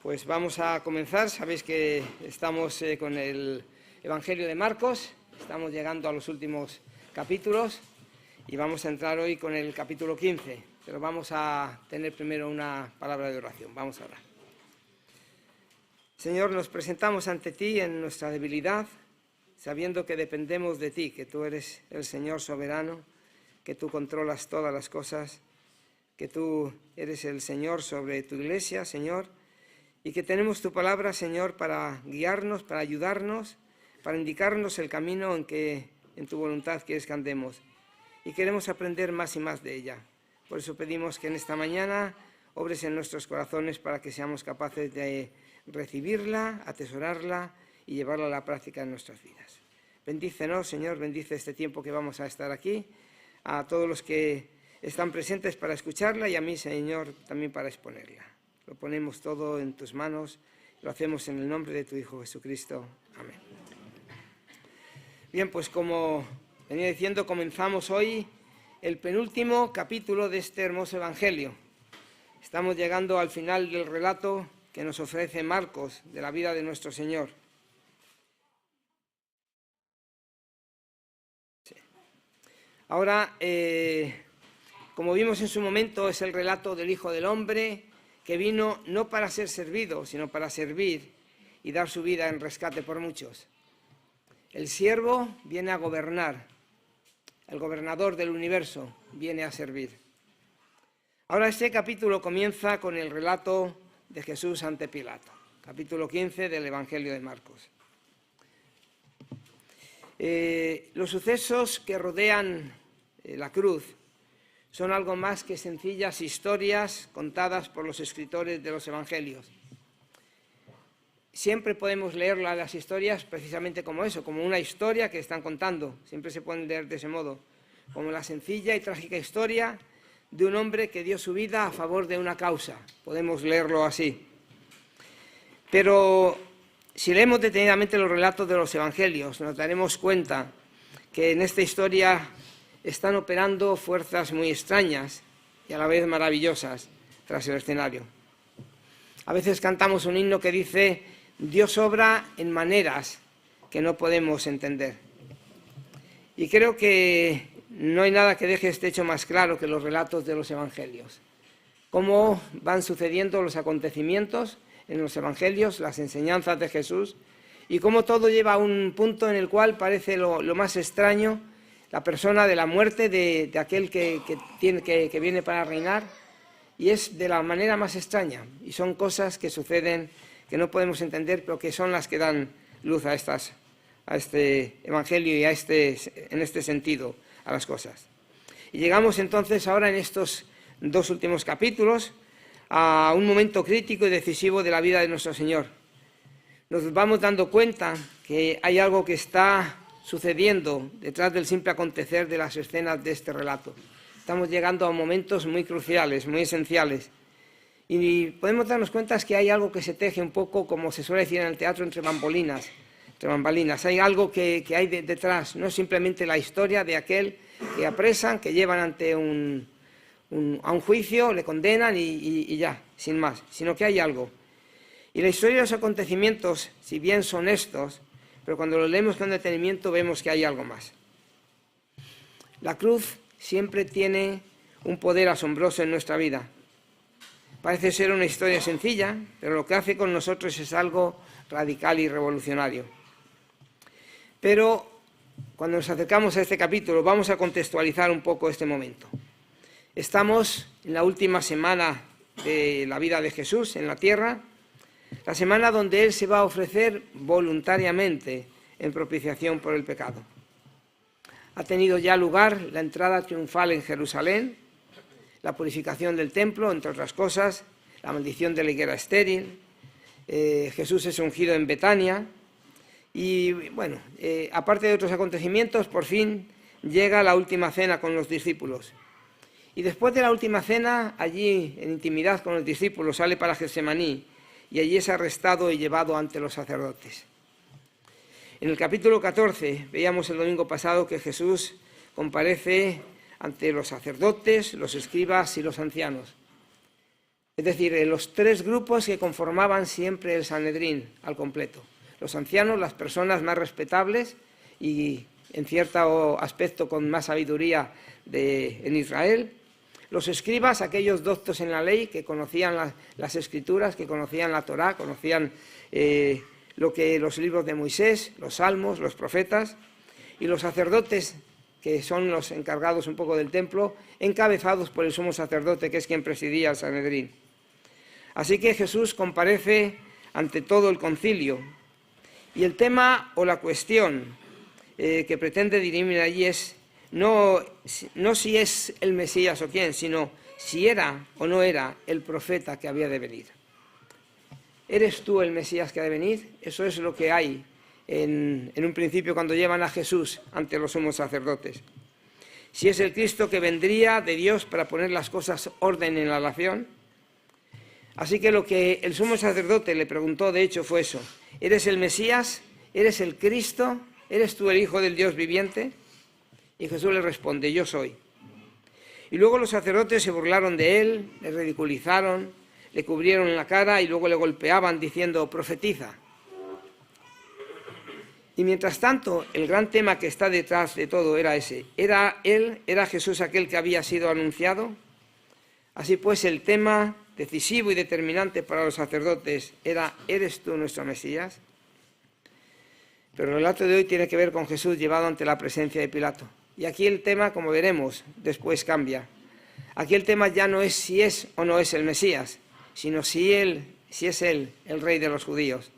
Pues vamos a comenzar. Sabéis que estamos con el Evangelio de Marcos, estamos llegando a los últimos capítulos y vamos a entrar hoy con el capítulo 15, pero vamos a tener primero una palabra de oración. Vamos a orar. Señor, nos presentamos ante ti en nuestra debilidad, sabiendo que dependemos de ti, que tú eres el Señor soberano, que tú controlas todas las cosas, que tú eres el Señor sobre tu iglesia, Señor, y que tenemos tu palabra, Señor, para guiarnos, para ayudarnos, para indicarnos el camino en que en tu voluntad quieres que andemos. Y queremos aprender más y más de ella. Por eso pedimos que en esta mañana obres en nuestros corazones para que seamos capaces de recibirla, atesorarla y llevarla a la práctica en nuestras vidas. Bendícenos, Señor, bendice este tiempo que vamos a estar aquí, a todos los que están presentes para escucharla y a mí, Señor, también para exponerla. Lo ponemos todo en tus manos, lo hacemos en el nombre de tu Hijo Jesucristo. Amén. Bien, pues como venía diciendo, comenzamos hoy el penúltimo capítulo de este hermoso Evangelio. Estamos llegando al final del relato que nos ofrece Marcos de la vida de nuestro Señor. Ahora, como vimos en su momento, es el relato del Hijo del Hombre, que vino no para ser servido, sino para servir y dar su vida en rescate por muchos. El siervo viene a gobernar, el gobernador del universo viene a servir. Ahora este capítulo comienza con el relato de Jesús ante Pilato, capítulo 15 del Evangelio de Marcos. Los sucesos que rodean la cruz son algo más que sencillas historias contadas por los escritores de los evangelios. Siempre podemos leer las historias precisamente como eso, como una historia que están contando. Siempre se pueden leer de ese modo, como la sencilla y trágica historia de un hombre que dio su vida a favor de una causa. Podemos leerlo así. Pero si leemos detenidamente los relatos de los evangelios, nos daremos cuenta que en esta historia están operando fuerzas muy extrañas y a la vez maravillosas tras el escenario. A veces cantamos un himno que dice: Dios obra en maneras que no podemos entender. Y creo que no hay nada que deje este hecho más claro que los relatos de los evangelios. Cómo van sucediendo los acontecimientos en los evangelios, las enseñanzas de Jesús, y cómo todo lleva a un punto en el cual parece lo más extraño, la persona de la muerte de aquel que viene para reinar, y es de la manera más extraña, y son cosas que suceden que no podemos entender, pero que son las que dan luz a este evangelio y en este sentido a las cosas. Y llegamos entonces ahora en estos dos últimos capítulos a un momento crítico y decisivo de la vida de nuestro Señor. Nos vamos dando cuenta que hay algo que está sucediendo detrás del simple acontecer de las escenas de este relato. Estamos llegando a momentos muy cruciales, muy esenciales. Y podemos darnos cuenta que hay algo que se teje un poco, como se suele decir en el teatro, entre bambalinas. Hay algo que hay detrás, no es simplemente la historia de aquel que apresan, que llevan ante a un juicio, le condenan y ya, sin más, sino que hay algo. Y la historia de los acontecimientos, si bien son estos, pero cuando lo leemos con detenimiento vemos que hay algo más. La cruz siempre tiene un poder asombroso en nuestra vida. Parece ser una historia sencilla, pero lo que hace con nosotros es algo radical y revolucionario. Pero cuando nos acercamos a este capítulo vamos a contextualizar un poco este momento. Estamos en la última semana de la vida de Jesús en la tierra, la semana donde Él se va a ofrecer voluntariamente en propiciación por el pecado. Ha tenido ya lugar la entrada triunfal en Jerusalén, la purificación del templo, entre otras cosas, la maldición de la higuera estéril, Jesús es ungido en Betania y, bueno, aparte de otros acontecimientos, por fin llega la última cena con los discípulos. Y después de la última cena, allí en intimidad con los discípulos, sale para Getsemaní y allí es arrestado y llevado ante los sacerdotes. En el capítulo 14 veíamos el domingo pasado que Jesús comparece ante los sacerdotes, los escribas y los ancianos. Es decir, los tres grupos que conformaban siempre el Sanedrín al completo. Los ancianos, las personas más respetables y en cierto aspecto con más sabiduría en Israel. Los escribas, aquellos doctos en la ley que conocían las escrituras, que conocían la Torá, conocían los libros de Moisés, los salmos, los profetas. Y los sacerdotes, que son los encargados un poco del templo, encabezados por el sumo sacerdote, que es quien presidía el Sanedrín. Así que Jesús comparece ante todo el concilio. Y el tema o la cuestión que pretende dirimir allí es no si es el Mesías o quién, sino si era o no era el profeta que había de venir. ¿Eres tú el Mesías que ha de venir? Eso es lo que hay en un principio cuando llevan a Jesús ante los sumos sacerdotes. Si es el Cristo que vendría de Dios para poner las cosas orden en la nación. Así que lo que el sumo sacerdote le preguntó, de hecho, fue eso. ¿Eres el Mesías? ¿Eres el Cristo? ¿Eres tú el Hijo del Dios viviente? Y Jesús le responde, yo soy. Y luego los sacerdotes se burlaron de él, le ridiculizaron, le cubrieron la cara y luego le golpeaban diciendo, profetiza. Y mientras tanto, el gran tema que está detrás de todo era ese. ¿Era Jesús aquel que había sido anunciado? Así pues, el tema decisivo y determinante para los sacerdotes era, ¿eres tú nuestro Mesías? Pero el relato de hoy tiene que ver con Jesús llevado ante la presencia de Pilato. Y aquí el tema, como veremos, después cambia. Aquí el tema ya no es si es o no es el Mesías, sino si es él el rey de los judíos.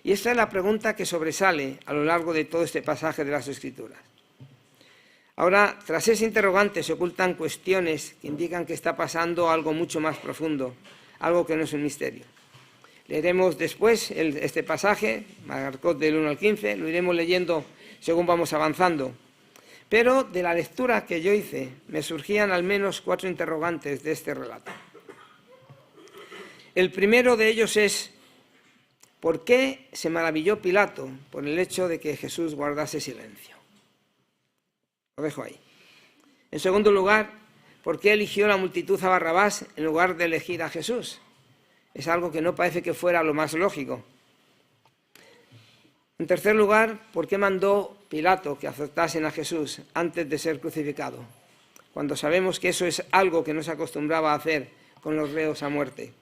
Y esta es la pregunta que sobresale a lo largo de todo este pasaje de las Escrituras. Ahora, tras ese interrogante se ocultan cuestiones que indican que está pasando algo mucho más profundo, algo que no es un misterio. Leeremos después este pasaje, Marcos del 1 al 15, lo iremos leyendo según vamos avanzando. Pero de la lectura que yo hice me surgían al menos 4 interrogantes de este relato. El primero de ellos es, ¿por qué se maravilló Pilato por el hecho de que Jesús guardase silencio? Lo dejo ahí. En segundo lugar, ¿por qué eligió la multitud a Barrabás en lugar de elegir a Jesús? Es algo que no parece que fuera lo más lógico. En tercer lugar, ¿por qué mandó Pilato que azotasen a Jesús antes de ser crucificado? Cuando sabemos que eso es algo que no se acostumbraba a hacer con los reos a muerte.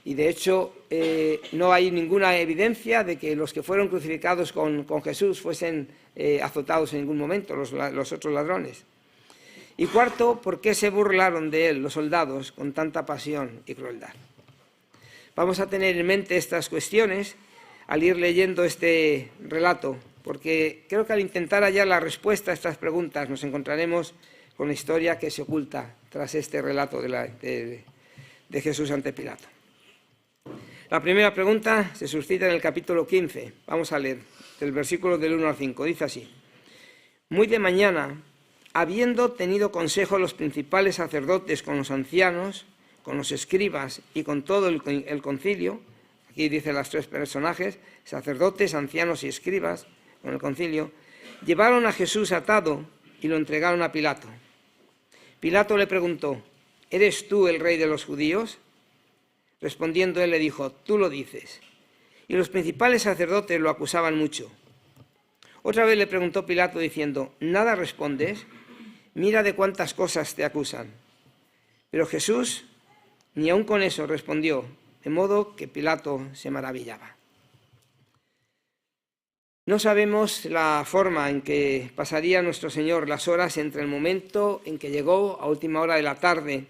Y de hecho, no hay ninguna evidencia de que los que fueron crucificados con Jesús fuesen azotados en ningún momento, los otros ladrones. Y cuarto, ¿por qué se burlaron de él los soldados con tanta pasión y crueldad? Vamos a tener en mente estas cuestiones al ir leyendo este relato, porque creo que al intentar hallar la respuesta a estas preguntas nos encontraremos con la historia que se oculta tras este relato de Jesús ante Pilato. La primera pregunta se suscita en el capítulo 15. Vamos a leer del versículo del 1 al 5. Dice así: Muy de mañana, habiendo tenido consejo los principales sacerdotes con los ancianos, con los escribas y con todo el concilio, aquí dice los 3 personajes, sacerdotes, ancianos y escribas, con el concilio, llevaron a Jesús atado y lo entregaron a Pilato. Pilato le preguntó, ¿eres tú el rey de los judíos? Respondiendo él le dijo, tú lo dices. Y los principales sacerdotes lo acusaban mucho. Otra vez le preguntó Pilato diciendo, ¿nada respondes? Mira de cuántas cosas te acusan. Pero Jesús ni aun con eso respondió, de modo que Pilato se maravillaba. No sabemos la forma en que pasaría nuestro Señor las horas entre el momento en que llegó a última hora de la tarde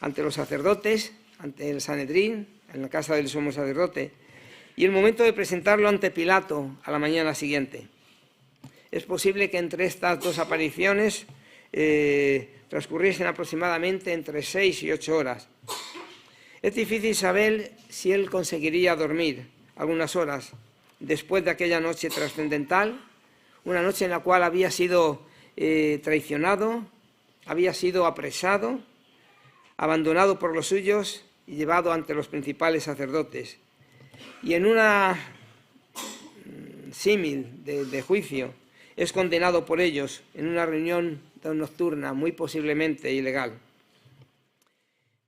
ante los sacerdotes, ante el Sanedrín, en la casa del sumo sacerdote, y el momento de presentarlo ante Pilato a la mañana siguiente. Es posible que entre estas 2 apariciones transcurriesen aproximadamente entre 6 y 8 horas. Es difícil saber si él conseguiría dormir algunas horas después de aquella noche trascendental, una noche en la cual había sido traicionado, había sido apresado, abandonado por los suyos y llevado ante los principales sacerdotes. Y en una símil de juicio es condenado por ellos en una reunión nocturna, muy posiblemente ilegal.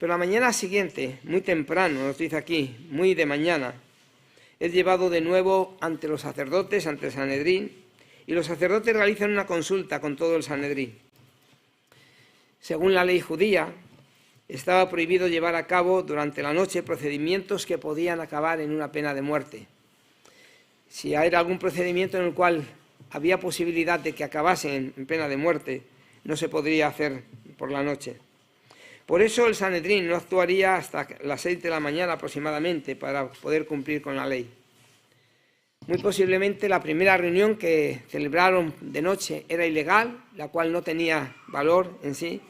Pero la mañana siguiente, muy temprano, nos dice aquí, muy de mañana, es llevado de nuevo ante los sacerdotes, ante el Sanedrín, y los sacerdotes realizan una consulta con todo el Sanedrín. Según la ley judía, estaba prohibido llevar a cabo durante la noche procedimientos que podían acabar en una pena de muerte. Si era algún procedimiento en el cual había posibilidad de que acabasen en pena de muerte, no se podría hacer por la noche. Por eso el Sanedrín no actuaría hasta las 6 de la mañana aproximadamente para poder cumplir con la ley. Muy posiblemente la primera reunión que celebraron de noche era ilegal, la cual no tenía valor en sí,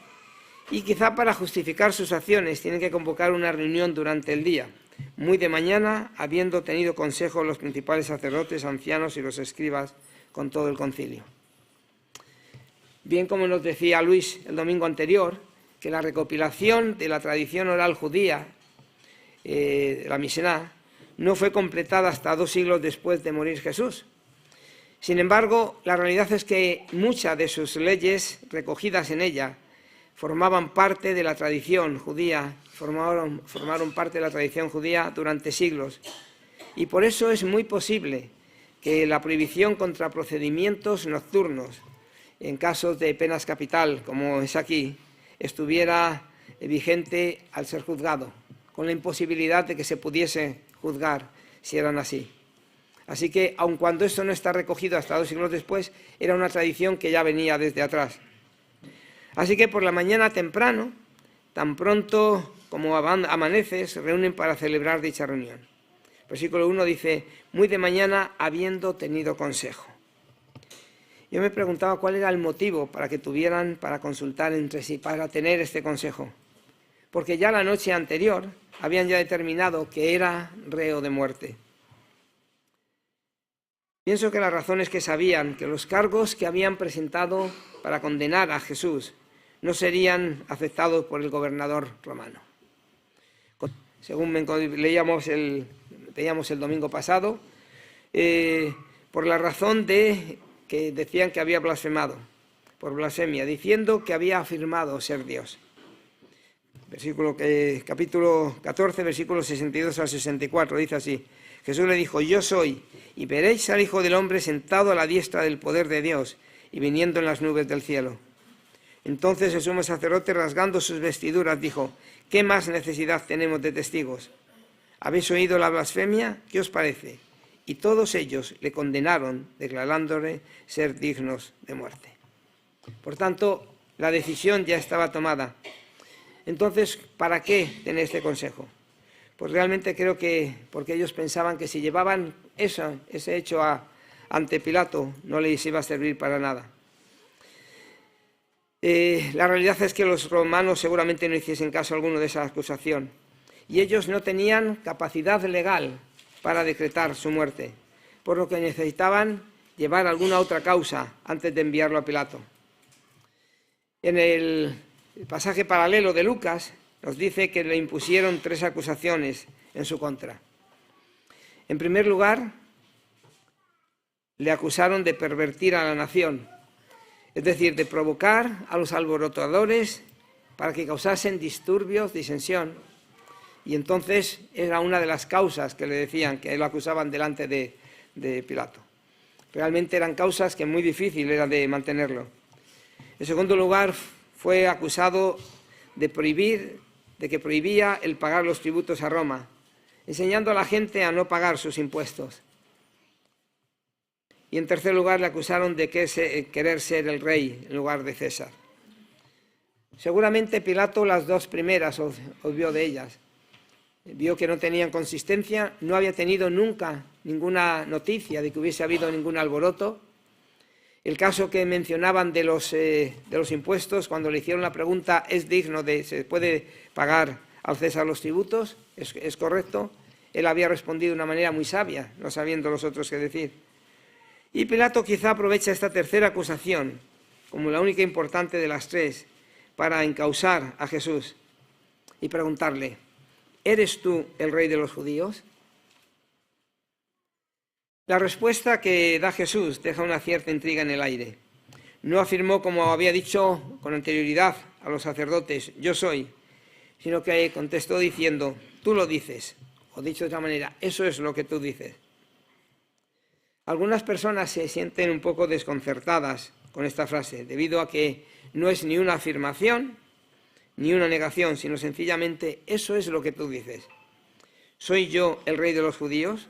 y quizá para justificar sus acciones tienen que convocar una reunión durante el día, muy de mañana, habiendo tenido consejo los principales sacerdotes, ancianos y los escribas con todo el concilio. Bien, como nos decía Luis el domingo anterior, que la recopilación de la tradición oral judía, la Misná, no fue completada hasta 2 siglos después de morir Jesús. Sin embargo, la realidad es que muchas de sus leyes recogidas en ella formaban parte de la tradición judía, formaron parte de la tradición judía durante siglos. Y por eso es muy posible que la prohibición contra procedimientos nocturnos, en casos de penas capital, como es aquí, estuviera vigente al ser juzgado, con la imposibilidad de que se pudiese juzgar si eran así. Así que, aun cuando esto no está recogido hasta 2 siglos después, era una tradición que ya venía desde atrás. Así que por la mañana temprano, tan pronto como amanece, se reúnen para celebrar dicha reunión. Versículo 1 dice, muy de mañana habiendo tenido consejo. Yo me preguntaba cuál era el motivo para que tuvieran para consultar entre sí, para tener este consejo. Porque ya la noche anterior habían ya determinado que era reo de muerte. Pienso que la razón es que sabían que los cargos que habían presentado para condenar a Jesús no serían aceptados por el gobernador romano. Según veíamos el domingo pasado, por la razón de que decían que había blasfemado, por blasfemia, diciendo que había afirmado ser Dios. Capítulo 14, versículos 62 al 64, dice así, Jesús le dijo, yo soy, y veréis al Hijo del Hombre sentado a la diestra del poder de Dios y viniendo en las nubes del cielo. Entonces el sumo sacerdote, rasgando sus vestiduras, dijo, ¿qué más necesidad tenemos de testigos? ¿Habéis oído la blasfemia? ¿Qué os parece? Y todos ellos le condenaron, declarándole ser dignos de muerte. Por tanto, la decisión ya estaba tomada. Entonces, ¿para qué tener este consejo? Pues realmente creo que porque ellos pensaban que si llevaban ese hecho ante Pilato, no les iba a servir para nada. La realidad es que los romanos seguramente no hiciesen caso alguno de esa acusación. Y ellos no tenían capacidad legal para decretar su muerte, por lo que necesitaban llevar alguna otra causa antes de enviarlo a Pilato. En el pasaje paralelo de Lucas nos dice que le impusieron 3 acusaciones en su contra. En primer lugar, le acusaron de pervertir a la nación, es decir, de provocar a los alborotadores para que causasen disturbios, disensión. Y entonces era una de las causas que le decían, que lo acusaban delante de Pilato. Realmente eran causas que muy difícil era de mantenerlo. En segundo lugar, fue acusado de que prohibía el pagar los tributos a Roma, enseñando a la gente a no pagar sus impuestos. Y en tercer lugar, le acusaron de querer ser el rey en lugar de César. Seguramente Pilato las 2 primeras obvió de ellas. Vio que no tenían consistencia, no había tenido nunca ninguna noticia de que hubiese habido ningún alboroto. El caso que mencionaban de los impuestos, cuando le hicieron la pregunta, ¿es digno se puede pagar al César los tributos? ¿Es correcto? Él había respondido de una manera muy sabia, no sabiendo los otros qué decir. Y Pilato quizá aprovecha esta tercera acusación, como la única importante de las 3, para encausar a Jesús y preguntarle, ¿eres tú el rey de los judíos? La respuesta que da Jesús deja una cierta intriga en el aire. No afirmó, como había dicho con anterioridad a los sacerdotes, yo soy. sino que contestó diciendo: tú lo dices, o dicho de otra manera, eso es lo que tú dices. Algunas personas se sienten un poco desconcertadas con esta frase, debido a que no es ni una afirmación ni una negación, sino sencillamente eso es lo que tú dices. ¿Soy yo el rey de los judíos?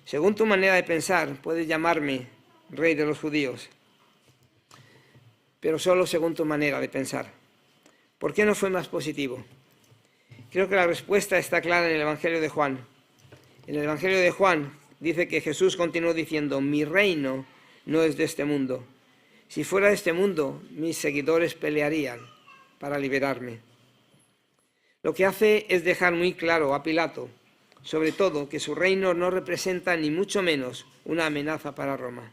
Según tu manera de pensar, puedes llamarme rey de los judíos, pero solo según tu manera de pensar. ¿Por qué no fue más positivo? Creo que la respuesta está clara en el Evangelio de Juan. En el Evangelio de Juan dice que Jesús continuó diciendo: mi reino no es de este mundo. Si fuera de este mundo, mis seguidores pelearían para liberarme. Lo que hace es dejar muy claro a Pilato, sobre todo, que su reino no representa ni mucho menos una amenaza para Roma.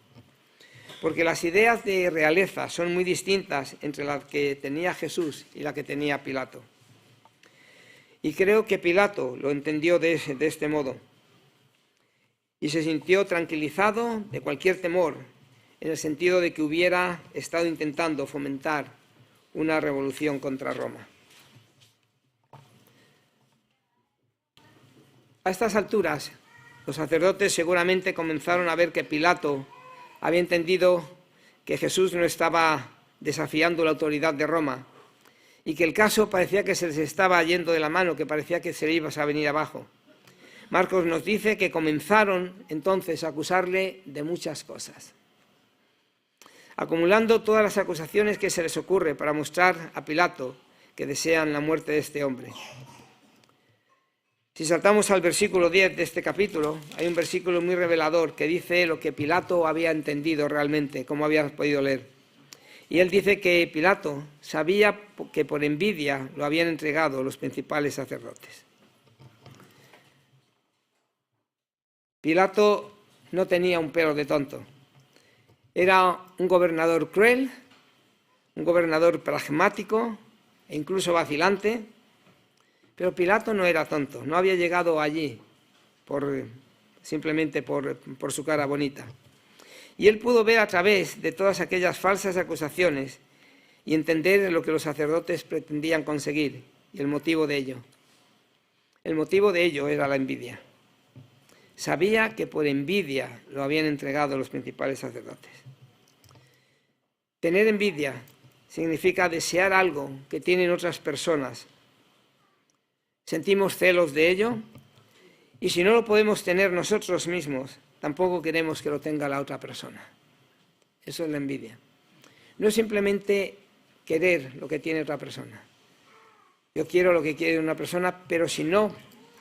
Porque las ideas de realeza son muy distintas entre las que tenía Jesús y la que tenía Pilato. Y creo que Pilato lo entendió de este modo y se sintió tranquilizado de cualquier temor, en el sentido de que hubiera estado intentando fomentar una revolución contra Roma. A estas alturas, los sacerdotes seguramente comenzaron a ver que Pilato había entendido que Jesús no estaba desafiando la autoridad de Roma y que el caso parecía que se les estaba yendo de la mano, que parecía que se le iba a venir abajo. Marcos nos dice que comenzaron entonces a acusarle de muchas cosas, acumulando todas las acusaciones que se les ocurre para mostrar a Pilato que desean la muerte de este hombre. Si saltamos al versículo 10 de este capítulo, hay un versículo muy revelador que dice lo que Pilato había entendido realmente, como había podido leer. Y él dice que Pilato sabía que por envidia lo habían entregado los principales sacerdotes. Pilato no tenía un pelo de tonto. Era un gobernador cruel, un gobernador pragmático e incluso vacilante. Pero Pilato no era tonto, no había llegado allí simplemente por su cara bonita. Y él pudo ver a través de todas aquellas falsas acusaciones y entender lo que los sacerdotes pretendían conseguir y el motivo de ello. El motivo de ello era la envidia. Sabía que por envidia lo habían entregado los principales sacerdotes. Tener envidia significa desear algo que tienen otras personas. Sentimos celos de ello y si no lo podemos tener nosotros mismos, tampoco queremos que lo tenga la otra persona. Eso es la envidia. No es simplemente querer lo que tiene otra persona. Yo quiero lo que quiere una persona, pero si no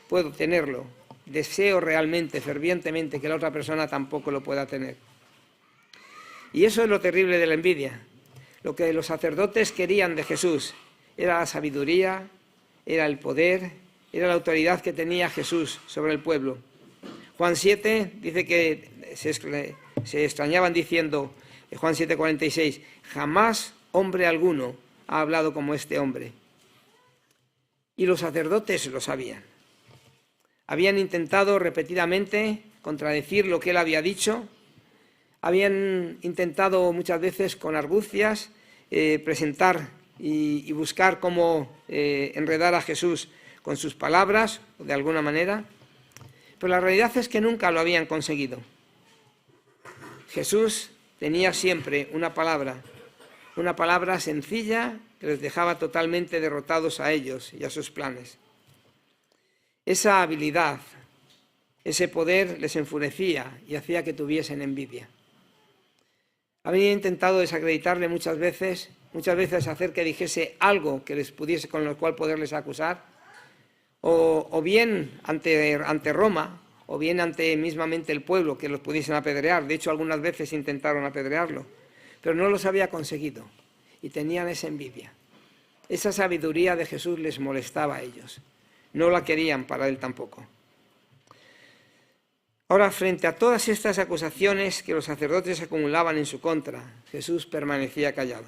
puedo tenerlo, deseo realmente, fervientemente, que la otra persona tampoco lo pueda tener. Y eso es lo terrible de la envidia. Lo que los sacerdotes querían de Jesús era la sabiduría, era el poder, era la autoridad que tenía Jesús sobre el pueblo. Juan 7 dice que se extrañaban diciendo, Juan 7:46, jamás hombre alguno ha hablado como este hombre. Y los sacerdotes lo sabían. Habían intentado repetidamente contradecir lo que él había dicho, habían intentado muchas veces con argucias presentar y buscar cómo enredar a Jesús con sus palabras, de alguna manera, pero la realidad es que nunca lo habían conseguido. Jesús tenía siempre una palabra sencilla que les dejaba totalmente derrotados a ellos y a sus planes. Esa habilidad, ese poder les enfurecía y hacía que tuviesen envidia. Habían intentado desacreditarle muchas veces hacer que dijese algo que les pudiese, con lo cual poderles acusar, o bien ante Roma, o bien ante mismamente el pueblo, que los pudiesen apedrear. De hecho, algunas veces intentaron apedrearlo, pero no los había conseguido y tenían esa envidia. Esa sabiduría de Jesús les molestaba a ellos. No la querían para él tampoco. Ahora, frente a todas estas acusaciones que los sacerdotes acumulaban en su contra, Jesús permanecía callado.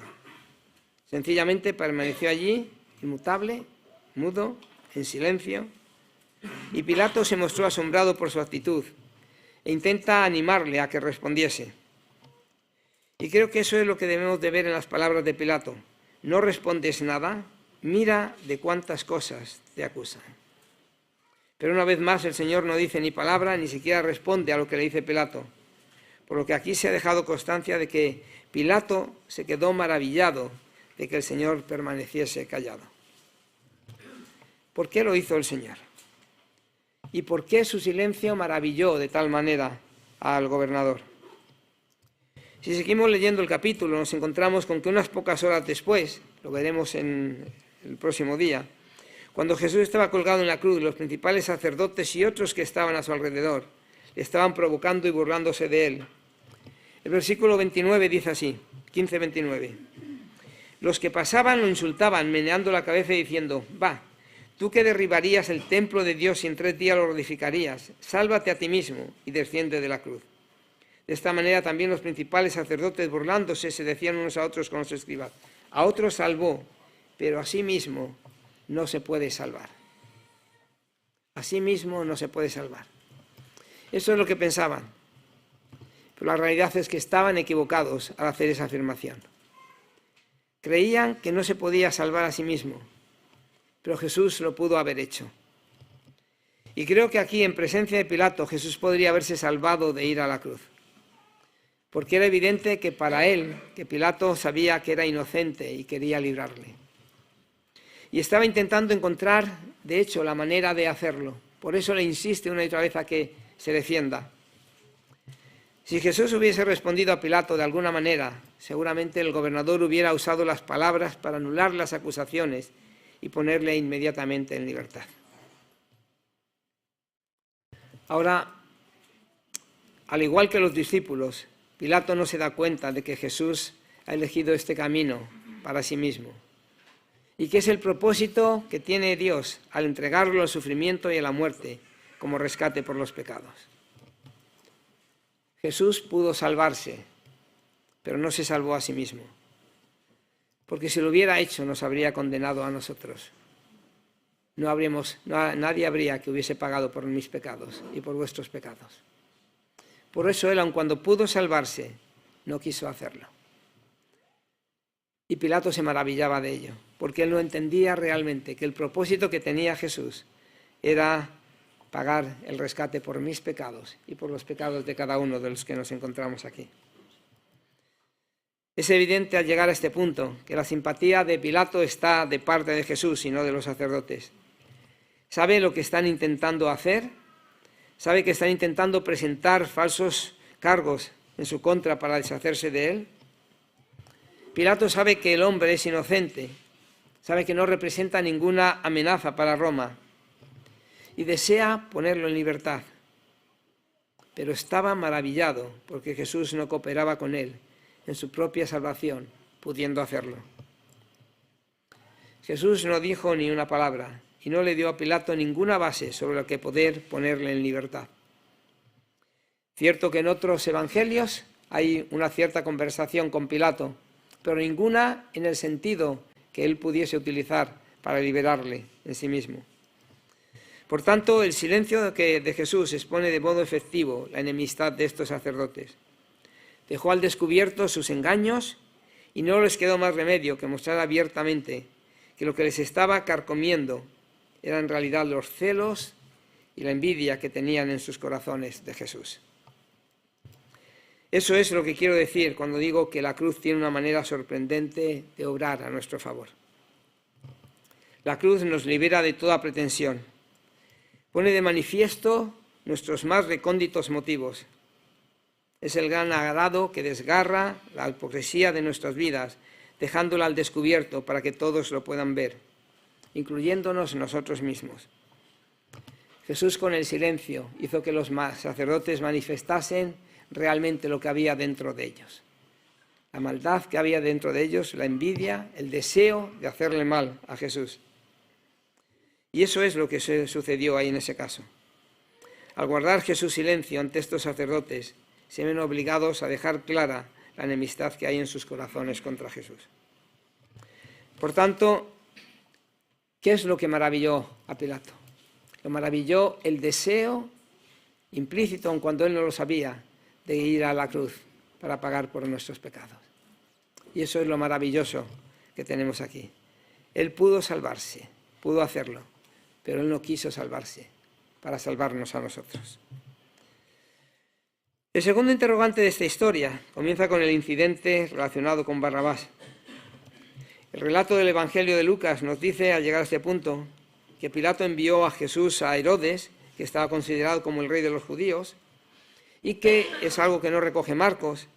Sencillamente permaneció allí, inmutable, mudo, en silencio, y Pilato se mostró asombrado por su actitud e intenta animarle a que respondiese. Y creo que eso es lo que debemos de ver en las palabras de Pilato. No respondes nada, mira de cuántas cosas te acusan. Pero una vez más el Señor no dice ni palabra, ni siquiera responde a lo que le dice Pilato. Por lo que aquí se ha dejado constancia de que Pilato se quedó maravillado de que el Señor permaneciese callado. ¿Por qué lo hizo el Señor? ¿Y por qué su silencio maravilló de tal manera al gobernador? Si seguimos leyendo el capítulo, nos encontramos con que unas pocas horas después, lo veremos en el próximo día, cuando Jesús estaba colgado en la cruz, los principales sacerdotes y otros que estaban a su alrededor le estaban provocando y burlándose de él. El versículo 29 dice así, 15-29. Los que pasaban lo insultaban, meneando la cabeza y diciendo: «Va, tú que derribarías el templo de Dios y en 3 días lo edificarías, sálvate a ti mismo y desciende de la cruz». De esta manera también los principales sacerdotes, burlándose, se decían unos a otros con los escribas: «A otros salvó, pero a sí mismo no se puede salvar». A sí mismo no se puede salvar. Eso es lo que pensaban. Pero la realidad es que estaban equivocados al hacer esa afirmación. Creían que no se podía salvar a sí mismo, pero Jesús lo pudo haber hecho. Y creo que aquí, en presencia de Pilato, Jesús podría haberse salvado de ir a la cruz. Porque era evidente que para él, que Pilato sabía que era inocente y quería librarle. Y estaba intentando encontrar, de hecho, la manera de hacerlo. Por eso le insiste una y otra vez a que se defienda. Si Jesús hubiese respondido a Pilato de alguna manera, seguramente el gobernador hubiera usado las palabras para anular las acusaciones y ponerle inmediatamente en libertad. Ahora, al igual que los discípulos, Pilato no se da cuenta de que Jesús ha elegido este camino para sí mismo y que es el propósito que tiene Dios al entregarlo al sufrimiento y a la muerte como rescate por los pecados. Jesús pudo salvarse, pero no se salvó a sí mismo, porque si lo hubiera hecho nos habría condenado a nosotros. Nadie habría que hubiese pagado por mis pecados y por vuestros pecados. Por eso él, aun cuando pudo salvarse, no quiso hacerlo. Y Pilato se maravillaba de ello, porque él no entendía realmente que el propósito que tenía Jesús era pagar el rescate por mis pecados y por los pecados de cada uno de los que nos encontramos aquí. Es evidente al llegar a este punto que la simpatía de Pilato está de parte de Jesús y no de los sacerdotes. ¿Sabe lo que están intentando hacer? ¿Sabe que están intentando presentar falsos cargos en su contra para deshacerse de él? Pilato sabe que el hombre es inocente, sabe que no representa ninguna amenaza para Roma y desea ponerlo en libertad. Pero estaba maravillado porque Jesús no cooperaba con él en su propia salvación, pudiendo hacerlo. Jesús no dijo ni una palabra y no le dio a Pilato ninguna base sobre la que poder ponerle en libertad. Cierto que en otros evangelios hay una cierta conversación con Pilato, pero ninguna en el sentido que él pudiese utilizar para liberarle en sí mismo. Por tanto, el silencio de Jesús expone de modo efectivo la enemistad de estos sacerdotes. Dejó al descubierto sus engaños y no les quedó más remedio que mostrar abiertamente que lo que les estaba carcomiendo eran en realidad los celos y la envidia que tenían en sus corazones de Jesús. Eso es lo que quiero decir cuando digo que la cruz tiene una manera sorprendente de obrar a nuestro favor. La cruz nos libera de toda pretensión. Pone de manifiesto nuestros más recónditos motivos. Es el gran arado que desgarra la hipocresía de nuestras vidas, dejándola al descubierto para que todos lo puedan ver, incluyéndonos nosotros mismos. Jesús, con el silencio, hizo que los sacerdotes manifestasen realmente lo que había dentro de ellos. La maldad que había dentro de ellos, la envidia, el deseo de hacerle mal a Jesús. Y eso es lo que sucedió ahí en ese caso. Al guardar Jesús silencio ante estos sacerdotes, se ven obligados a dejar clara la enemistad que hay en sus corazones contra Jesús. Por tanto, ¿qué es lo que maravilló a Pilato? Lo maravilló el deseo implícito, aun cuando él no lo sabía, de ir a la cruz para pagar por nuestros pecados. Y eso es lo maravilloso que tenemos aquí. Él pudo salvarse, pudo hacerlo, pero él no quiso salvarse para salvarnos a nosotros. El segundo interrogante de esta historia comienza con el incidente relacionado con Barrabás. El relato del Evangelio de Lucas nos dice, al llegar a este punto, que Pilato envió a Jesús a Herodes, que estaba considerado como el rey de los judíos, y que es algo que no recoge Marcos,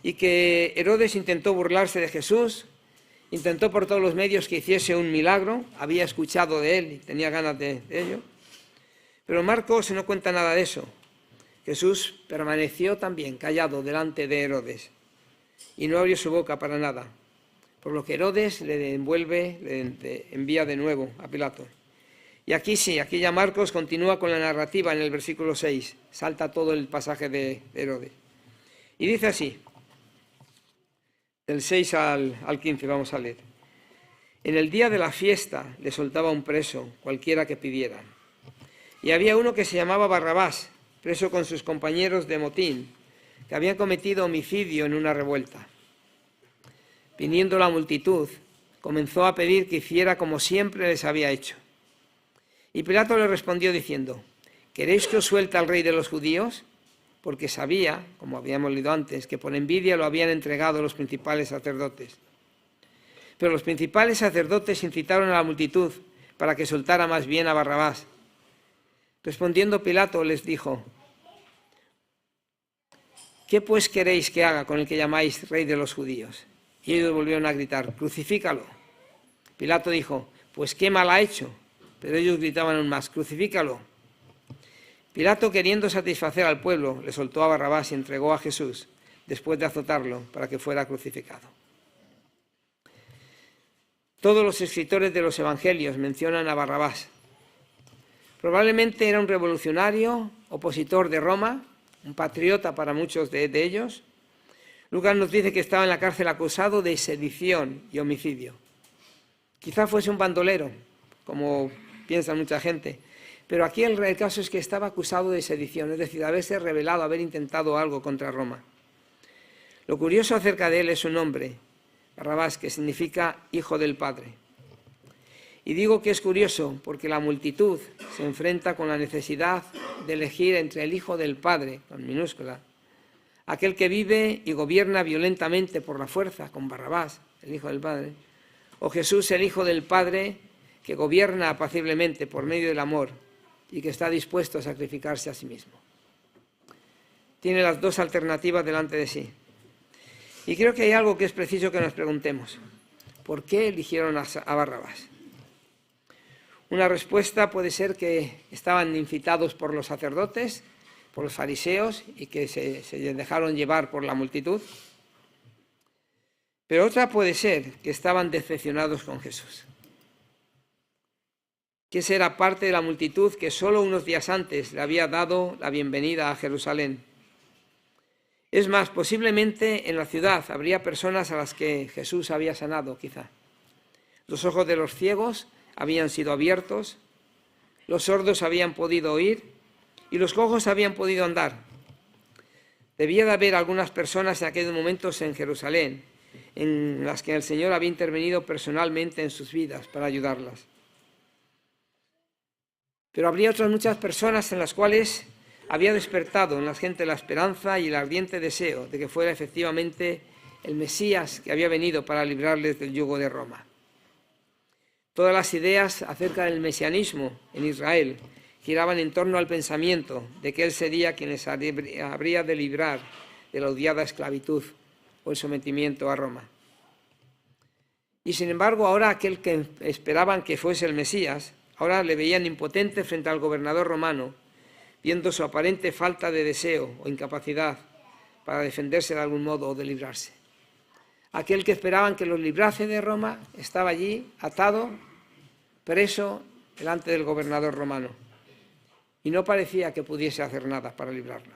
y que Herodes intentó burlarse de Jesús, intentó por todos los medios que hiciese un milagro, había escuchado de él y tenía ganas de ello, pero Marcos no cuenta nada de eso. Jesús permaneció también callado delante de Herodes y no abrió su boca para nada, por lo que Herodes le envía de nuevo a Pilato. Y aquí sí, aquí ya Marcos continúa con la narrativa en el versículo 6, salta todo el pasaje de Herodes. Y dice así, del 6 al 15 vamos a leer. En el día de la fiesta le soltaba un preso, cualquiera que pidiera. Y había uno que se llamaba Barrabás, preso con sus compañeros de motín, que habían cometido homicidio en una revuelta. Viniendo la multitud, comenzó a pedir que hiciera como siempre les había hecho. Y Pilato le respondió diciendo, ¿queréis que os suelte al rey de los judíos? Porque sabía, como habíamos leído antes, que por envidia lo habían entregado los principales sacerdotes. Pero los principales sacerdotes incitaron a la multitud para que soltara más bien a Barrabás. Respondiendo Pilato les dijo, ¿qué pues queréis que haga con el que llamáis rey de los judíos? Y ellos volvieron a gritar, crucifícalo. Pilato dijo, pues qué mal ha hecho. Pero ellos gritaban aún más, crucifícalo. Pilato, queriendo satisfacer al pueblo, le soltó a Barrabás y entregó a Jesús, después de azotarlo, para que fuera crucificado. Todos los escritores de los evangelios mencionan a Barrabás. Probablemente era un revolucionario, opositor de Roma, un patriota para muchos de ellos. Lucas nos dice que estaba en la cárcel acusado de sedición y homicidio. Quizá fuese un bandolero, como piensa mucha gente, pero aquí el caso es que estaba acusado de sedición, es decir, de haberse rebelado, haber intentado algo contra Roma. Lo curioso acerca de él es su nombre, Barrabás, que significa hijo del Padre. Y digo que es curioso porque la multitud se enfrenta con la necesidad de elegir entre el Hijo del Padre, con minúscula, aquel que vive y gobierna violentamente por la fuerza, con Barrabás, el Hijo del Padre, o Jesús, el Hijo del Padre, que gobierna apaciblemente por medio del amor y que está dispuesto a sacrificarse a sí mismo. Tiene las dos alternativas delante de sí. Y creo que hay algo que es preciso que nos preguntemos. ¿Por qué eligieron a Barrabás? Una respuesta puede ser que estaban incitados por los sacerdotes, por los fariseos, y que se dejaron llevar por la multitud. Pero otra puede ser que estaban decepcionados con Jesús. Que esa era parte de la multitud que solo unos días antes le había dado la bienvenida a Jerusalén. Es más, posiblemente en la ciudad habría personas a las que Jesús había sanado, quizá. Los ojos de los ciegos habían sido abiertos, los sordos habían podido oír y los cojos habían podido andar. Debía de haber algunas personas en aquellos momentos en Jerusalén en las que el Señor había intervenido personalmente en sus vidas para ayudarlas. Pero habría otras muchas personas en las cuales había despertado en la gente la esperanza y el ardiente deseo de que fuera efectivamente el Mesías que había venido para librarles del yugo de Roma. Todas las ideas acerca del mesianismo en Israel giraban en torno al pensamiento de que él sería quien les habría de librar de la odiada esclavitud o el sometimiento a Roma. Y sin embargo, ahora aquel que esperaban que fuese el Mesías, ahora le veían impotente frente al gobernador romano, viendo su aparente falta de deseo o incapacidad para defenderse de algún modo o de librarse. Aquel que esperaban que los librase de Roma estaba allí, atado, preso, delante del gobernador romano. Y no parecía que pudiese hacer nada para librarlos.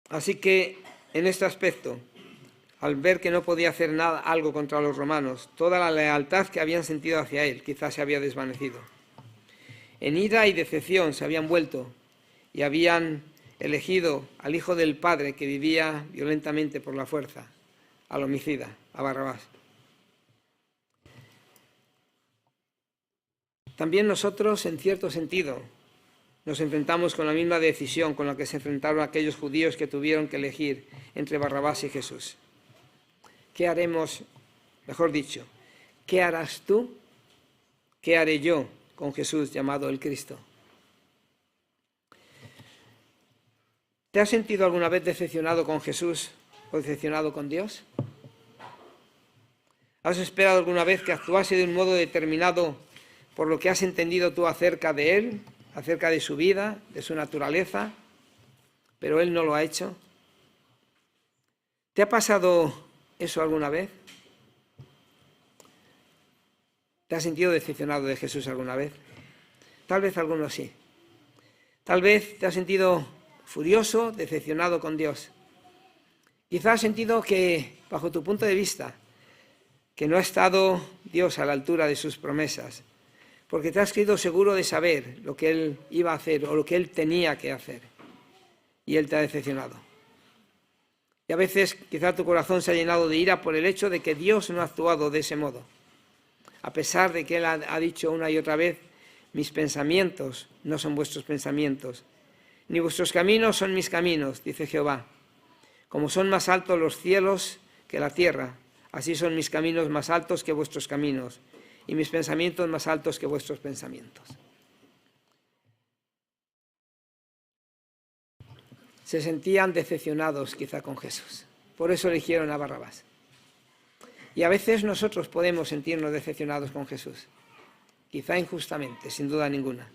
Así que, en este aspecto, al ver que no podía hacer algo contra los romanos, toda la lealtad que habían sentido hacia él quizás se había desvanecido. En ira y decepción se habían vuelto y habían elegido al Hijo del Padre que vivía violentamente por la fuerza, al homicida, a Barrabás. También nosotros, en cierto sentido, nos enfrentamos con la misma decisión con la que se enfrentaron aquellos judíos que tuvieron que elegir entre Barrabás y Jesús. ¿Qué haremos? Mejor dicho, ¿qué harás tú? ¿Qué haré yo con Jesús llamado el Cristo? ¿Te has sentido alguna vez decepcionado con Jesús o decepcionado con Dios? ¿Has esperado alguna vez que actuase de un modo determinado por lo que has entendido tú acerca de Él, acerca de su vida, de su naturaleza, pero Él no lo ha hecho? ¿Te ha pasado eso alguna vez? ¿Te has sentido decepcionado de Jesús alguna vez? Tal vez algunos sí. Tal vez te has sentido furioso, decepcionado con Dios. Quizás has sentido que, bajo tu punto de vista, que no ha estado Dios a la altura de sus promesas, porque te has creído seguro de saber lo que Él iba a hacer o lo que Él tenía que hacer, y Él te ha decepcionado. Y a veces quizá tu corazón se ha llenado de ira por el hecho de que Dios no ha actuado de ese modo, a pesar de que Él ha dicho una y otra vez: mis pensamientos no son vuestros pensamientos, ni vuestros caminos son mis caminos, dice Jehová. Como son más altos los cielos que la tierra, así son mis caminos más altos que vuestros caminos, y mis pensamientos más altos que vuestros pensamientos. Se sentían decepcionados quizá con Jesús, por eso eligieron a Barrabás. Y a veces nosotros podemos sentirnos decepcionados con Jesús, quizá injustamente, sin duda ninguna.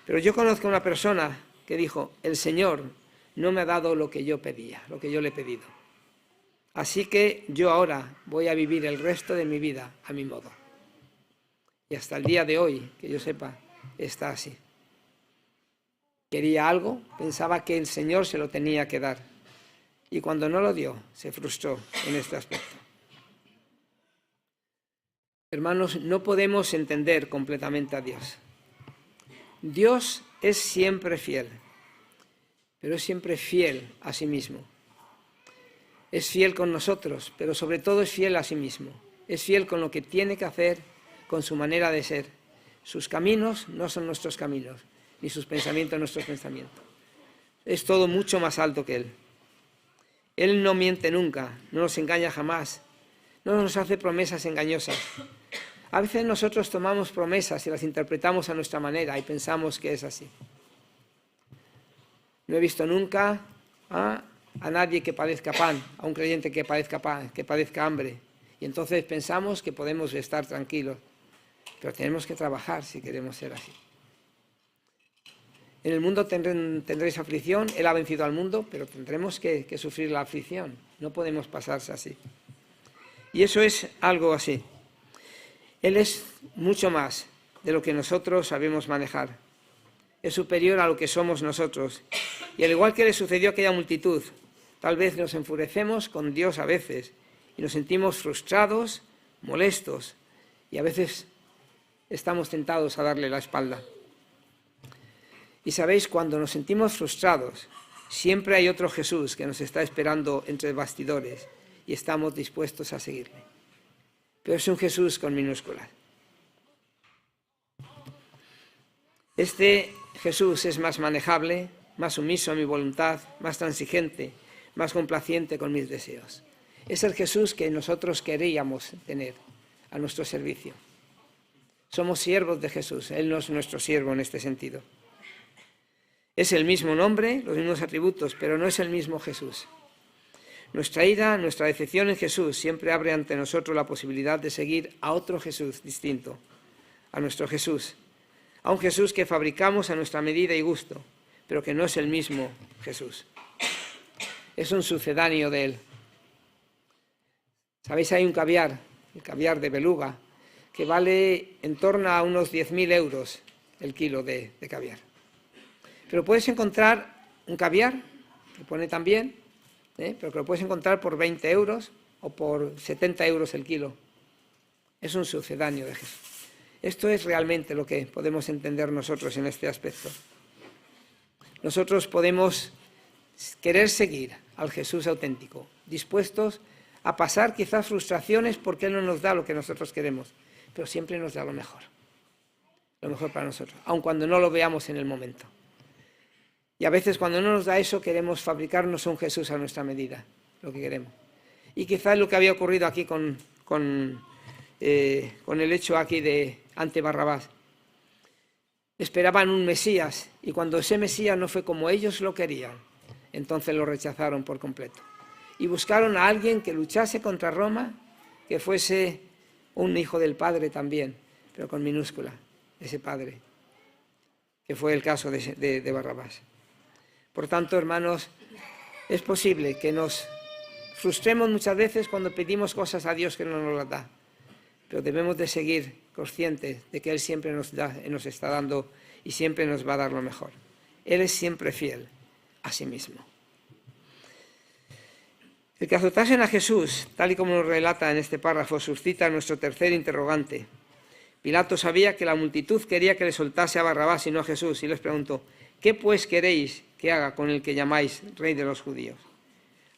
Pero yo conozco a una persona que dijo: el Señor no me ha dado lo que yo pedía, lo que yo le he pedido. Así que yo ahora voy a vivir el resto de mi vida a mi modo. Y hasta el día de hoy, que yo sepa, está así. Quería algo, pensaba que el Señor se lo tenía que dar. Y cuando no lo dio, se frustró en este aspecto. Hermanos, no podemos entender completamente a Dios. Dios es siempre fiel, pero es siempre fiel a sí mismo. Es fiel con nosotros, pero sobre todo es fiel a sí mismo. Es fiel con lo que tiene que hacer, con su manera de ser. Sus caminos no son nuestros caminos, ni sus pensamientos nuestros pensamientos. Es todo mucho más alto que Él. Él no miente nunca, no nos engaña jamás, no nos hace promesas engañosas. A veces nosotros tomamos promesas y las interpretamos a nuestra manera y pensamos que es así. No he visto nunca a nadie que padezca pan, a un creyente que padezca pan, que padezca hambre. Y entonces pensamos que podemos estar tranquilos. Pero tenemos que trabajar si queremos ser así. En el mundo tendréis aflicción. Él ha vencido al mundo, pero tendremos que sufrir la aflicción. No podemos pasarse así. Y eso es algo así. Él es mucho más de lo que nosotros sabemos manejar. Es superior a lo que somos nosotros. Y al igual que le sucedió a aquella multitud, tal vez nos enfurecemos con Dios a veces y nos sentimos frustrados, molestos, y a veces estamos tentados a darle la espalda. Y sabéis, cuando nos sentimos frustrados, siempre hay otro Jesús que nos está esperando entre bastidores y estamos dispuestos a seguirle. Pero es un Jesús con minúsculas. Este Jesús es más manejable, más sumiso a mi voluntad, más transigente, más complaciente con mis deseos. Es el Jesús que nosotros queríamos tener a nuestro servicio. Somos siervos de Jesús, Él no es nuestro siervo en este sentido. Es el mismo nombre, los mismos atributos, pero no es el mismo Jesús. Nuestra ira, nuestra decepción en Jesús siempre abre ante nosotros la posibilidad de seguir a otro Jesús distinto, a nuestro Jesús, a un Jesús que fabricamos a nuestra medida y gusto, pero que no es el mismo Jesús. Es un sucedáneo de Él. ¿Sabéis? Hay un caviar, el caviar de beluga, que vale en torno a unos 10.000 euros el kilo de caviar. Pero puedes encontrar un caviar, que pone también, pero que lo puedes encontrar por 20 euros o por 70 euros el kilo. Es un sucedáneo de Jesús. Esto es realmente lo que podemos entender nosotros en este aspecto. Nosotros podemos querer seguir al Jesús auténtico, dispuestos a pasar quizás frustraciones porque Él no nos da lo que nosotros queremos, pero siempre nos da lo mejor para nosotros, aun cuando no lo veamos en el momento. Y a veces cuando no nos da eso queremos fabricarnos un Jesús a nuestra medida, lo que queremos. Y quizás lo que había ocurrido aquí con el hecho aquí de ante Barrabás. Esperaban un Mesías y cuando ese Mesías no fue como ellos lo querían, entonces lo rechazaron por completo. Y buscaron a alguien que luchase contra Roma, que fuese un hijo del Padre también, pero con minúscula, ese Padre, que fue el caso de Barrabás. Por tanto, hermanos, es posible que nos frustremos muchas veces cuando pedimos cosas a Dios que no nos las da, pero debemos de seguir conscientes de que Él siempre nos está dando y siempre nos va a dar lo mejor. Él es siempre fiel a sí mismo. El que azotasen a Jesús, tal y como nos relata en este párrafo, suscita nuestro tercer interrogante. Pilato sabía que la multitud quería que le soltase a Barrabás y no a Jesús, y les preguntó: ¿qué pues queréis que haga con el que llamáis rey de los judíos?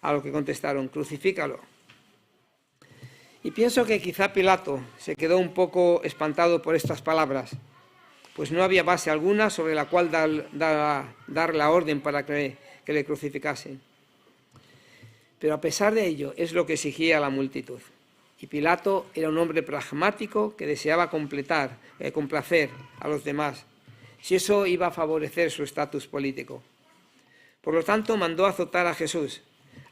A lo que contestaron: crucifícalo. Y pienso que quizá Pilato se quedó un poco espantado por estas palabras, pues no había base alguna sobre la cual dar la orden para que le crucificasen. Pero a pesar de ello es lo que exigía la multitud. Y Pilato era un hombre pragmático que deseaba complacer a los demás, si eso iba a favorecer su estatus político. Por lo tanto, mandó azotar a Jesús,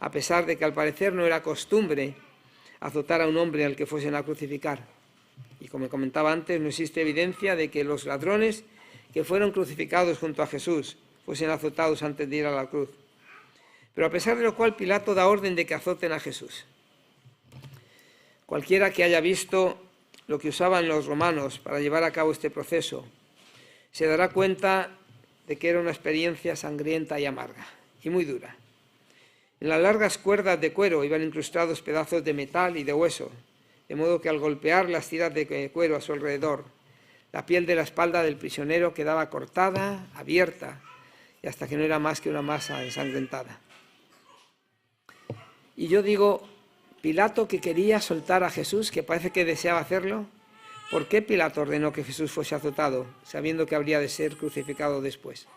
a pesar de que al parecer no era costumbre azotar a un hombre al que fuesen a crucificar. Y como comentaba antes, no existe evidencia de que los ladrones que fueron crucificados junto a Jesús fuesen azotados antes de ir a la cruz. Pero a pesar de lo cual, Pilato da orden de que azoten a Jesús. Cualquiera que haya visto lo que usaban los romanos para llevar a cabo este proceso se dará cuenta de que era una experiencia sangrienta y amarga, y muy dura. En las largas cuerdas de cuero iban incrustados pedazos de metal y de hueso, de modo que al golpear las tiras de cuero a su alrededor, la piel de la espalda del prisionero quedaba cortada, abierta, y hasta que no era más que una masa ensangrentada. Y yo digo, Pilato, que quería soltar a Jesús, que parece que deseaba hacerlo, ¿por qué Pilato ordenó que Jesús fuese azotado, sabiendo que habría de ser crucificado después?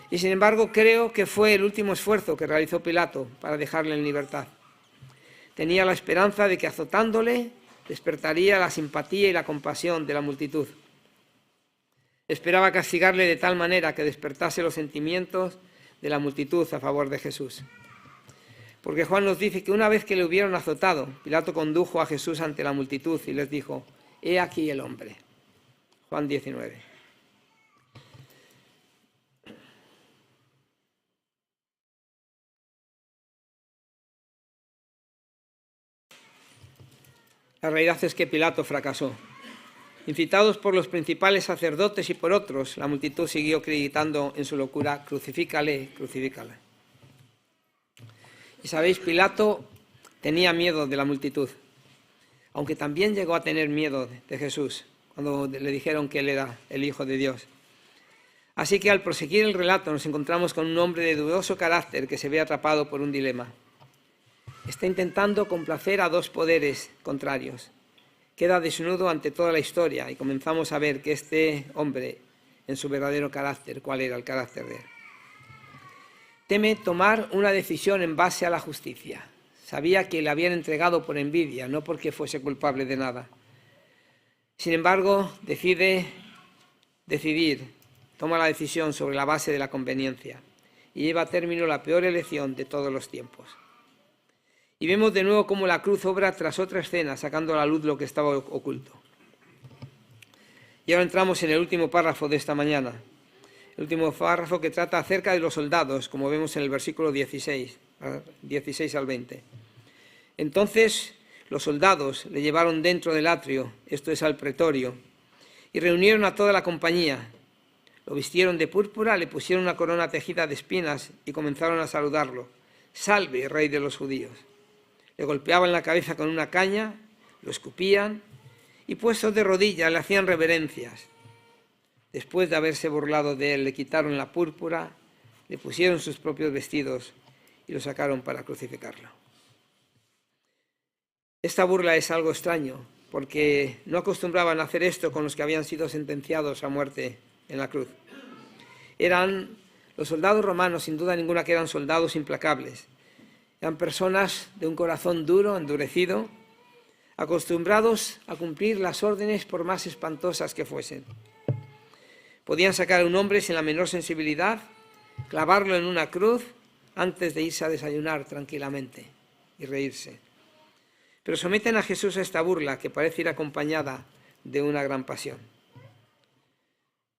Y sin embargo, creo que fue el último esfuerzo que realizó Pilato para dejarle en libertad. Tenía la esperanza de que azotándole despertaría la simpatía y la compasión de la multitud. Esperaba castigarle de tal manera que despertase los sentimientos de la multitud a favor de Jesús. Porque Juan nos dice que una vez que le hubieron azotado, Pilato condujo a Jesús ante la multitud y les dijo: «He aquí el hombre». Juan 19. La realidad es que Pilato fracasó. Incitados por los principales sacerdotes y por otros, la multitud siguió gritando en su locura: «Crucifícale, crucifícale». Y sabéis, Pilato tenía miedo de la multitud, aunque también llegó a tener miedo de Jesús cuando le dijeron que él era el Hijo de Dios. Así que al proseguir el relato nos encontramos con un hombre de dudoso carácter que se ve atrapado por un dilema. Está intentando complacer a dos poderes contrarios. Queda desnudo ante toda la historia y comenzamos a ver que este hombre, en su verdadero carácter, ¿cuál era el carácter de él? Teme tomar una decisión en base a la justicia. Sabía que le habían entregado por envidia, no porque fuese culpable de nada. Sin embargo, toma la decisión sobre la base de la conveniencia y lleva a término la peor elección de todos los tiempos. Y vemos de nuevo cómo la cruz obra tras otra escena, sacando a la luz lo que estaba oculto. Y ahora entramos en el último párrafo de esta mañana. El último párrafo que trata acerca de los soldados, como vemos en el versículo 16 al 20. Entonces los soldados le llevaron dentro del atrio, esto es al pretorio, y reunieron a toda la compañía. Lo vistieron de púrpura, le pusieron una corona tejida de espinas y comenzaron a saludarlo: «Salve, rey de los judíos». Le golpeaban la cabeza con una caña, lo escupían y puestos de rodillas le hacían reverencias. Después de haberse burlado de él, le quitaron la púrpura, le pusieron sus propios vestidos y lo sacaron para crucificarlo. Esta burla es algo extraño, porque no acostumbraban a hacer esto con los que habían sido sentenciados a muerte en la cruz. Los soldados romanos, sin duda ninguna, que eran soldados implacables. Eran personas de un corazón duro, endurecido, acostumbrados a cumplir las órdenes por más espantosas que fuesen. Podían sacar a un hombre sin la menor sensibilidad, clavarlo en una cruz antes de irse a desayunar tranquilamente y reírse. Pero someten a Jesús a esta burla que parece ir acompañada de una gran pasión.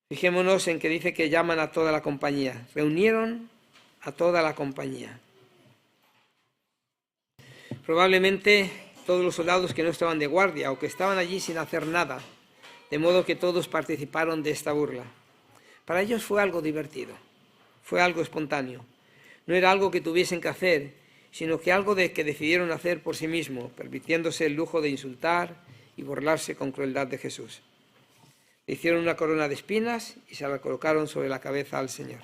Fijémonos en que dice que llaman a toda la compañía. Reunieron a toda la compañía. Probablemente todos los soldados que no estaban de guardia o que estaban allí sin hacer nada, de modo que todos participaron de esta burla. Para ellos fue algo divertido, fue algo espontáneo. No era algo que tuviesen que hacer, sino que algo que decidieron hacer por sí mismos, permitiéndose el lujo de insultar y burlarse con crueldad de Jesús. Le hicieron una corona de espinas y se la colocaron sobre la cabeza al Señor.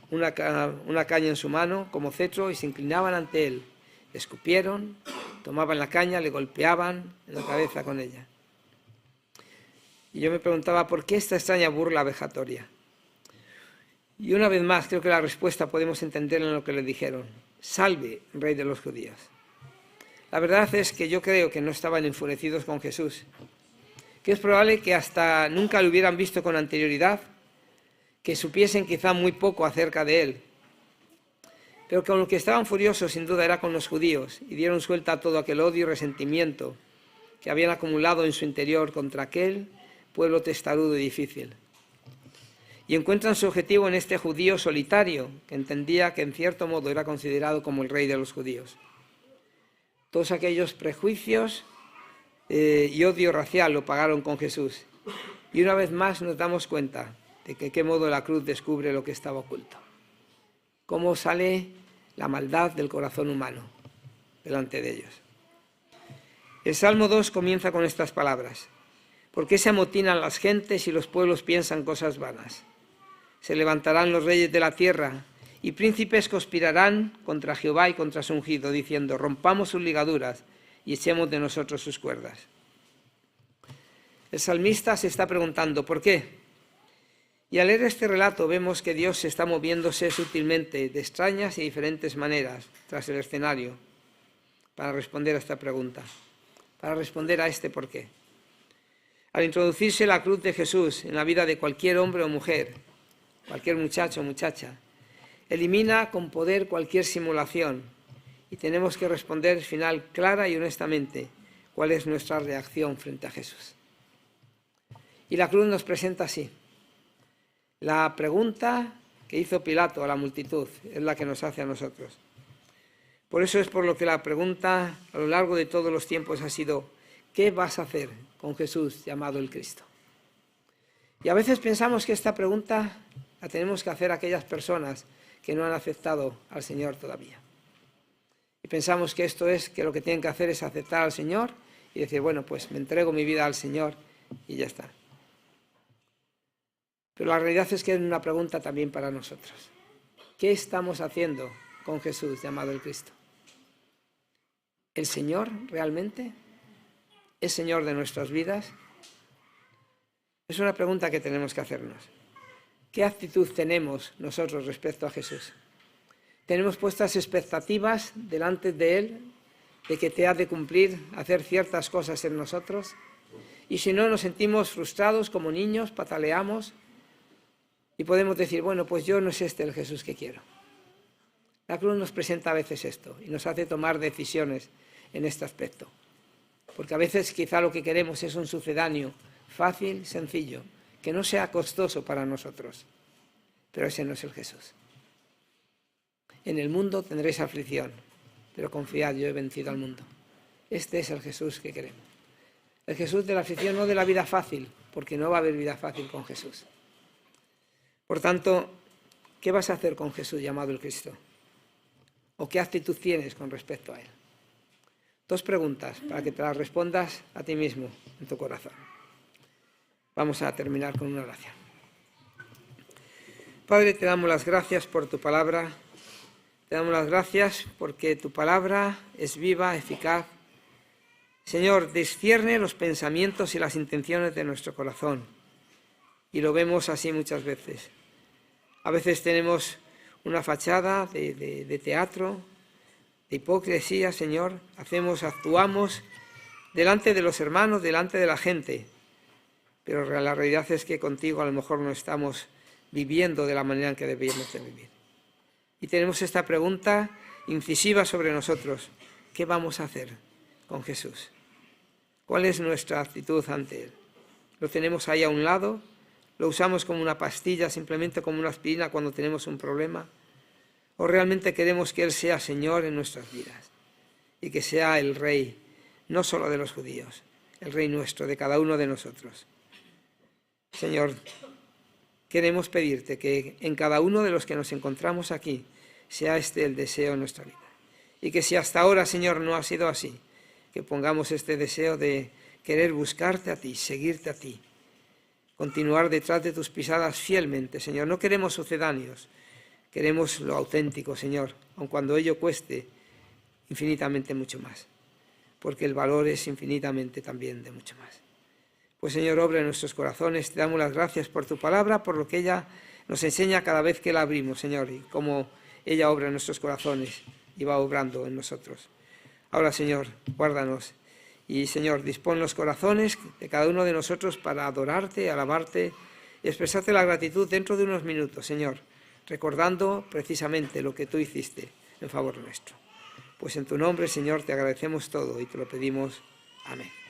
Una caña en su mano como cetro y se inclinaban ante él. Le escupieron, tomaban la caña, le golpeaban en la cabeza con ella. Y yo me preguntaba, ¿por qué esta extraña burla vejatoria? Y una vez más, creo que la respuesta podemos entenderla en lo que le dijeron. Salve, Rey de los judíos. La verdad es que yo creo que no estaban enfurecidos con Jesús, que es probable que hasta nunca lo hubieran visto con anterioridad, que supiesen quizá muy poco acerca de él. Pero con lo que estaban furiosos sin duda era con los judíos y dieron suelta a todo aquel odio y resentimiento que habían acumulado en su interior contra aquel pueblo testarudo y difícil. Y encuentran su objetivo en este judío solitario, que entendía que en cierto modo era considerado como el rey de los judíos. Todos aquellos prejuicios y odio racial lo pagaron con Jesús. Y una vez más nos damos cuenta de que qué modo la cruz descubre lo que estaba oculto. Cómo sale la maldad del corazón humano delante de ellos. El Salmo 2 comienza con estas palabras. ¿Por qué se amotinan las gentes y los pueblos piensan cosas vanas? Se levantarán los reyes de la tierra y príncipes conspirarán contra Jehová y contra su ungido, diciendo, rompamos sus ligaduras y echemos de nosotros sus cuerdas. El salmista se está preguntando, ¿por qué? Y al leer este relato vemos que Dios está moviéndose sutilmente de extrañas y diferentes maneras tras el escenario para responder a esta pregunta, para responder a este por qué. Al introducirse la cruz de Jesús en la vida de cualquier hombre o mujer, cualquier muchacho o muchacha, elimina con poder cualquier simulación y tenemos que responder final clara y honestamente cuál es nuestra reacción frente a Jesús. Y la cruz nos presenta así. La pregunta que hizo Pilato a la multitud es la que nos hace a nosotros. Por eso es por lo que la pregunta a lo largo de todos los tiempos ha sido, ¿qué vas a hacer con Jesús llamado el Cristo? Y a veces pensamos que esta pregunta la tenemos que hacer a aquellas personas que no han aceptado al Señor todavía. Y pensamos que esto es que lo que tienen que hacer es aceptar al Señor y decir, bueno, pues me entrego mi vida al Señor y ya está. Pero la realidad es que es una pregunta también para nosotros. ¿Qué estamos haciendo con Jesús llamado el Cristo? ¿El Señor realmente es Señor de nuestras vidas? Es una pregunta que tenemos que hacernos. ¿Qué actitud tenemos nosotros respecto a Jesús? ¿Tenemos puestas expectativas delante de Él de que te ha de cumplir, hacer ciertas cosas en nosotros? Y si no, nos sentimos frustrados como niños, pataleamos y podemos decir, bueno, pues yo no es este el Jesús que quiero. La cruz nos presenta a veces esto y nos hace tomar decisiones en este aspecto. Porque a veces quizá lo que queremos es un sucedáneo fácil, sencillo, que no sea costoso para nosotros. Pero ese no es el Jesús. En el mundo tendréis aflicción, pero confiad, yo he vencido al mundo. Este es el Jesús que queremos. El Jesús de la aflicción, no de la vida fácil, porque no va a haber vida fácil con Jesús. Por tanto, ¿qué vas a hacer con Jesús llamado el Cristo? ¿O qué actitud tienes con respecto a Él? Dos preguntas para que te las respondas a ti mismo en tu corazón. Vamos a terminar con una oración. Padre, te damos las gracias por tu palabra. Te damos las gracias porque tu palabra es viva, eficaz Señor, descierne los pensamientos y las intenciones de nuestro corazón. Y lo vemos así muchas veces. A veces tenemos una fachada de teatro, de hipocresía, Señor. Actuamos delante de los hermanos, delante de la gente. Pero la realidad es que contigo a lo mejor no estamos viviendo de la manera en que debíamos de vivir. Y tenemos esta pregunta incisiva sobre nosotros. ¿Qué vamos a hacer con Jesús? ¿Cuál es nuestra actitud ante Él? ¿Lo tenemos ahí a un lado? ¿Lo usamos como una pastilla, simplemente como una aspirina cuando tenemos un problema? ¿O realmente queremos que Él sea Señor en nuestras vidas? Y que sea el Rey, no solo de los judíos, el Rey nuestro, de cada uno de nosotros. Señor, queremos pedirte que en cada uno de los que nos encontramos aquí sea este el deseo en nuestra vida. Y que si hasta ahora, Señor, no ha sido así, que pongamos este deseo de querer buscarte a ti, seguirte a ti, continuar detrás de tus pisadas fielmente, Señor. No queremos sucedáneos, queremos lo auténtico, Señor, aun cuando ello cueste infinitamente mucho más, porque el valor es infinitamente también de mucho más. Pues, Señor, obra en nuestros corazones. Te damos las gracias por tu palabra, por lo que ella nos enseña cada vez que la abrimos, Señor, y cómo ella obra en nuestros corazones y va obrando en nosotros. Ahora, Señor, guárdanos y, Señor, dispón los corazones de cada uno de nosotros para adorarte, alabarte y expresarte la gratitud dentro de unos minutos, Señor, recordando precisamente lo que tú hiciste en favor nuestro. Pues en tu nombre, Señor, te agradecemos todo y te lo pedimos. Amén.